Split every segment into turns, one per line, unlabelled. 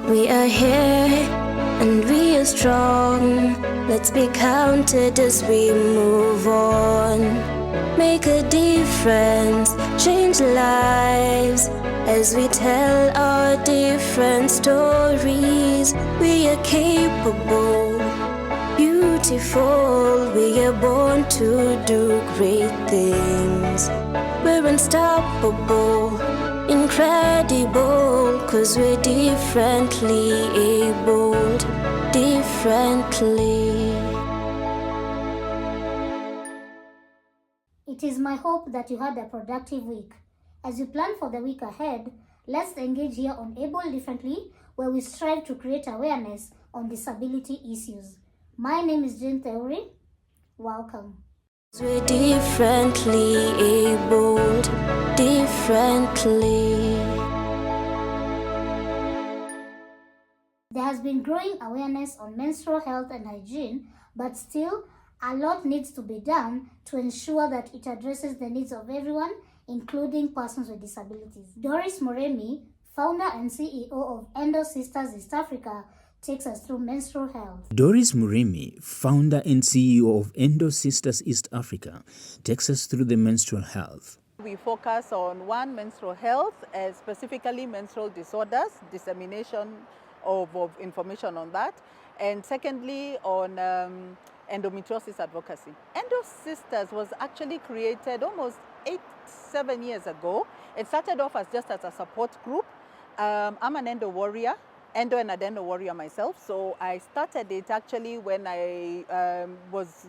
We are here and we are strong. Let's be counted as we move on. Make a difference, change lives as we tell our different stories. We are capable, beautiful. We are born to do great things. We're unstoppable, incredible, 'cause we're differently abled, differently.
It is my hope that you had a productive week. As you plan for the week ahead, let's engage here on Able Differently, where we strive to create awareness on disability issues. My name is Jane Theory. Welcome.
We're differently abled, differently.
There has been growing awareness on menstrual health and hygiene, but still, a lot needs to be done to ensure that it addresses the needs of everyone, including persons with disabilities. Doris Murimi, founder and CEO of Endo Sisters East Africa, takes us through menstrual health.
Doris Murimi, founder and CEO of Endo Sisters East Africa, takes us through the menstrual health.
We focus on one, menstrual health, specifically menstrual disorders, dissemination of information on that, and secondly on endometriosis advocacy. Endo Sisters was actually created almost 7 years ago. It started off as just as a support group. I'm an endo warrior, endo and adeno warrior myself, so I started it actually when I was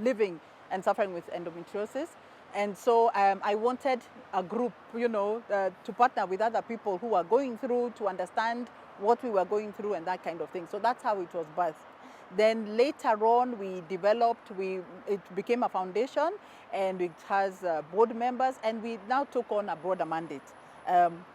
living and suffering with endometriosis. And so I wanted a group, to partner with other people who are going through, to understand what we were going through and that kind of thing. So that's how it was birthed. Then later on, we developed, it became a foundation, and it has board members, and we now took on a broader mandate,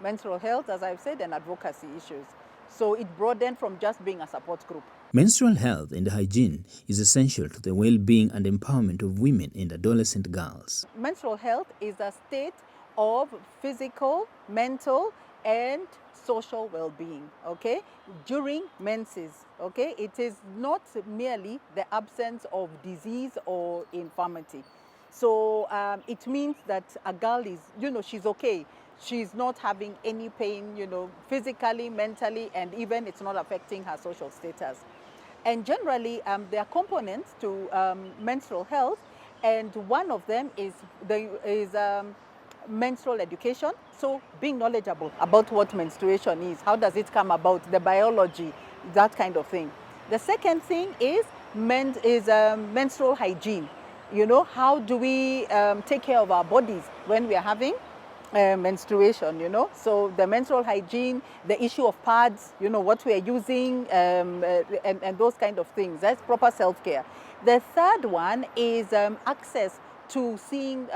menstrual health, as I've said, and advocacy issues. So it broadened from just being a support group.
Menstrual health and hygiene is essential to the well-being and empowerment of women and adolescent girls.
Menstrual health is a state of physical, mental, and social well-being, okay, during menses, okay? It is not merely the absence of disease or infirmity. So it means that a girl is, she's okay. She's not having any pain, physically, mentally, and even it's not affecting her social status. And generally, there are components to menstrual health, and one of them is menstrual education. So being knowledgeable about what menstruation is, how does it come about, the biology, that kind of thing. The second thing is menstrual hygiene. How do we take care of our bodies when we are having menstruation, So the menstrual hygiene, the issue of pads, what we are using, and those kind of things. That's proper self-care. The third one is access to seeing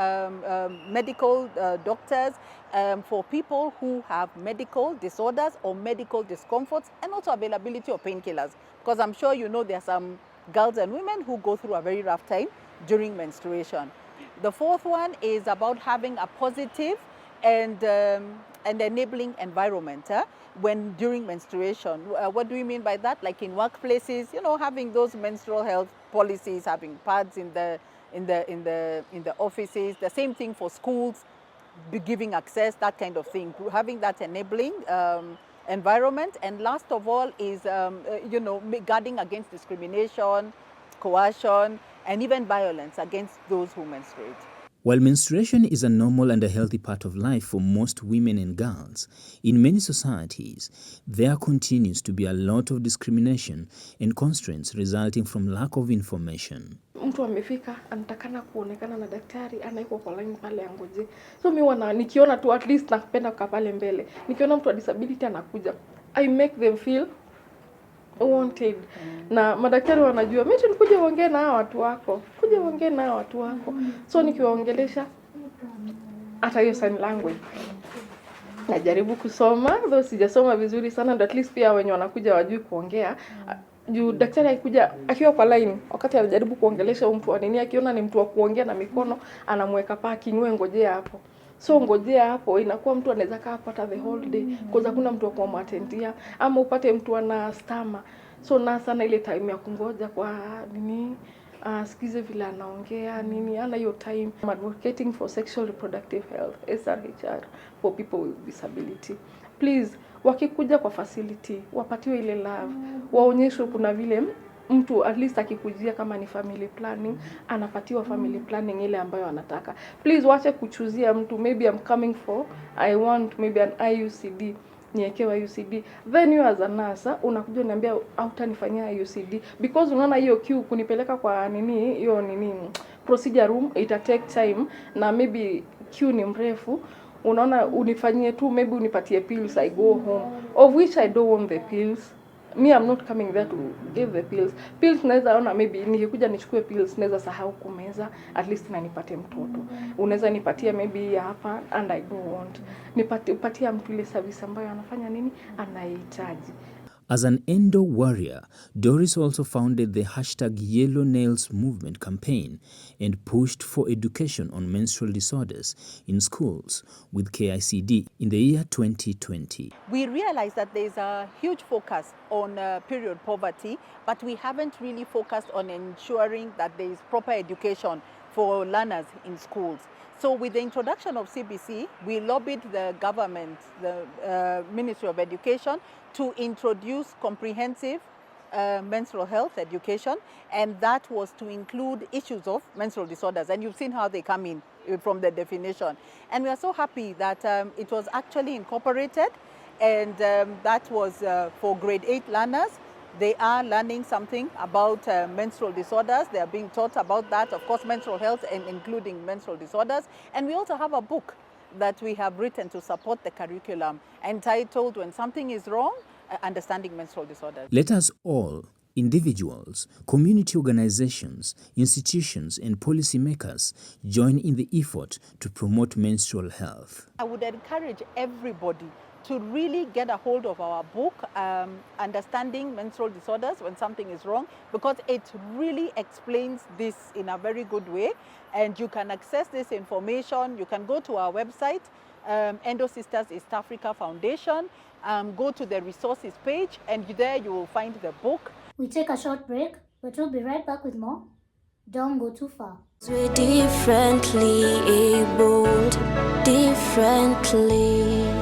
medical doctors for people who have medical disorders or medical discomforts, and also availability of painkillers. Because I'm sure there are some girls and women who go through a very rough time during menstruation. The fourth one is about having a positive and enabling environment during menstruation. What do we mean by that? Like in workplaces, having those menstrual health policies, having pads in the offices. The same thing for schools, giving access, that kind of thing. Having that enabling environment, and last of all is guarding against discrimination, coercion, and even violence against those who menstruate.
While menstruation is a normal and a healthy part of life for most women and girls, in many societies, there continues to be a lot of discrimination and constraints resulting from lack of information.
Mtu amefika anatakana kuonekana na daktari, anaiko kwa line pale angoje. So mimi nikiona tu at least nakupenda kukaa pale mbele. Nikiona mtu wa disability anakuja, I make them feel wanted. Na madaktari wanajua mimi nikuja uongee na hao watu wako. Kuja uongee na hao watu wako. So nikiwaongelesha hata hiyo sign language. Najaribu kusoma, though sijasoma vizuri sana, but at least pia wenye wanakuja wajui kuongea. Juu daktari akikuja akiwa kwa line, wakati anajaribu kuongelesha mtu wa nini, akiona ni mtu wa kuongea na mikono, anamweka parking, wewe ngojea hapo. So ngojea hapo, inakuwa mtu anaweza kaa hata the whole day because hakuna mtu wa kumwatendia, ama upate mtu ana stama. So na sana ile time ya kungoja kwa nini sikize vile anaongea nini, ana hiyo time. I'm advocating for sexual reproductive health, SRHR, for people with disability. Please, wakikuja kwa facility wapatiwe ile love, waonyeshwe kuna vile mtu at least akikujia kama ni family planning, anapatiwa family planning ile ambayo anataka. Please wache kuchuzia mtu, maybe I'm coming for, I want maybe an IUCD, niekewa IUCD. Then you as a nurse, unakuja unaniambia hautanifanyia IUCD because unaona hiyo queue kunipeleka kwa nini, hiyo nini procedure room ita take time, na maybe queue ni mrefu. Unaona unifanyie tu, maybe unipatie pills, I go home, of which I don't want the pills. Me, I'm not coming there to give the pills. Pills naweza ona maybe nikikuja nichukue pills naweza sahau kumeza, at least na nipate mtoto. Unaweza nipatia maybe hapa and I don't want. Nipatia mtu ile service ambayo anafanya nini anahitaji.
As an endo warrior, Doris also founded the #YellowNails movement campaign and pushed for education on menstrual disorders in schools with KICD in the year 2020.
We realized that there's a huge focus on period poverty, but we haven't really focused on ensuring that there is proper education for learners in schools. So with the introduction of CBC, we lobbied the government, the Ministry of Education, to introduce comprehensive menstrual health education, and that was to include issues of menstrual disorders. And you've seen how they come in from the definition. And we are so happy that it was actually incorporated, and that was for grade 8 learners. They are learning something about menstrual disorders. They are being taught about that, of course, menstrual health and including menstrual disorders. And we also have a book that we have written to support the curriculum entitled When Something is Wrong, Understanding Menstrual Disorders.
Let us all, individuals, community organizations, institutions, and policymakers join in the effort to promote menstrual health.
I would encourage everybody to really get a hold of our book, Understanding Menstrual Disorders, When Something is Wrong, because it really explains this in a very good way. And you can access this information. You can go to our website, Endo Sisters East Africa Foundation, go to the resources page, and there you will find the book.
We take a short break, but we'll be right back with more. Don't go too far.
We're differently abled, differently.